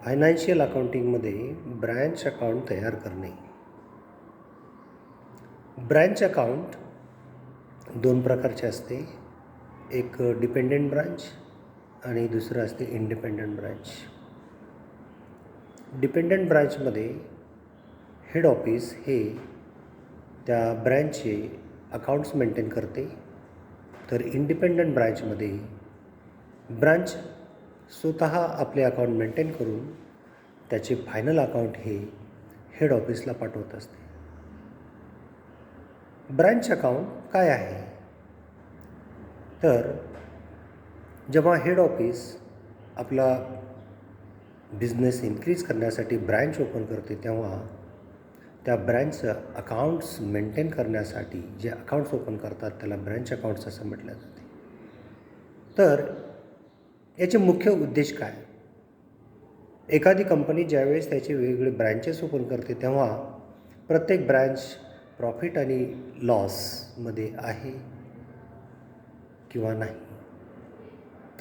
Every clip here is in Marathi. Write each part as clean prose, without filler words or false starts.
फायनान्शियल अकाउंटिंगमध्ये ब्रँच अकाउंट तयार करणे. ब्रँच अकाउंट दोन प्रकारचे असते. एक डिपेंडंट ब्रांच आणि दुसरं असते इंडिपेंडंट ब्रांच. डिपेंडंट ब्रांचमध्ये हेड ऑफिस हे त्या ब्रँचचे अकाउंट्स मेंटेन करते, तर इंडिपेंडंट ब्रांचमध्ये ब्रांच स्वतः आपले अकाउंट मेंटेन करून त्याचे फायनल अकाउंट हे हेड ऑफिसला पाठवत असते. ब्रँच अकाउंट काय आहे? तर जेव्हा हेड ऑफिस आपला बिझनेस इन्क्रीज करण्यासाठी ब्रँच ओपन करते, तेव्हा त्या ब्रँचचं अकाउंट्स मेंटेन करण्यासाठी जे अकाउंट्स ओपन करतात त्याला ब्रँच अकाउंट्स असं म्हटलं जाते. तर याचे मुख्य उद्देश काय? एखादी कंपनी ज्यावेळेस त्याचे वेगवेगळे ब्रँचेस ओपन करते, तेव्हा प्रत्येक ब्रँच प्रॉफिट आणि लॉसमध्ये आहे किंवा नाही.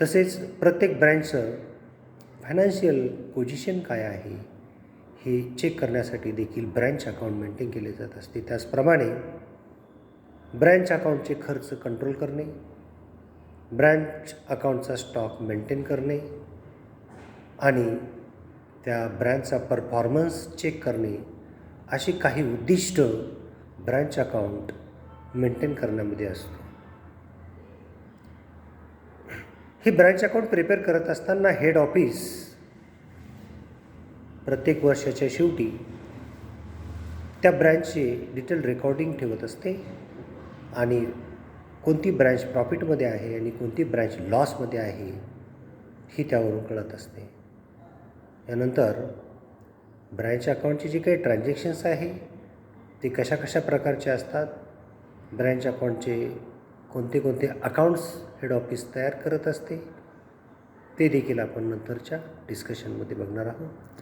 तसेच प्रत्येक ब्रँचचं फायनान्शियल पोझिशन काय आहे हे चेक करण्यासाठी देखील ब्रँच अकाउंट मेंटेन केले जात असते. त्याचप्रमाणे ब्रँच अकाउंटचे खर्च कंट्रोल करणे, ब्रँच अकाउंटचा स्टॉक मेंटेन करणे आणि त्या ब्रँचचा परफॉर्मन्स चेक करणे, अशी काही उद्दिष्ट ब्रँच अकाउंट मेंटेन करण्यामध्ये असतो. हे ब्रँच अकाउंट प्रिपेअर करत असताना हेड ऑफिस प्रत्येक वर्षाच्या शेवटी त्या ब्रँचचे डिटेल रेकॉर्डिंग ठेवत असते आणि कोणती ब्रँच प्रॉफिटमध्ये आहे आणि कोणती ब्रँच लॉसमध्ये आहे ही त्यावरून कळत असते. यानंतर ब्रँच अकाउंटचे जे काही ट्रान्झॅक्शन्स आहे ते कशा कशा प्रकारचे असतात, ब्रँच अकाउंटचे कोणते कोणते अकाउंट्स हेड ऑफिस तयार करत असते, ते देखील आपण नंतरच्या डिस्कशनमध्ये बघणार आहोत.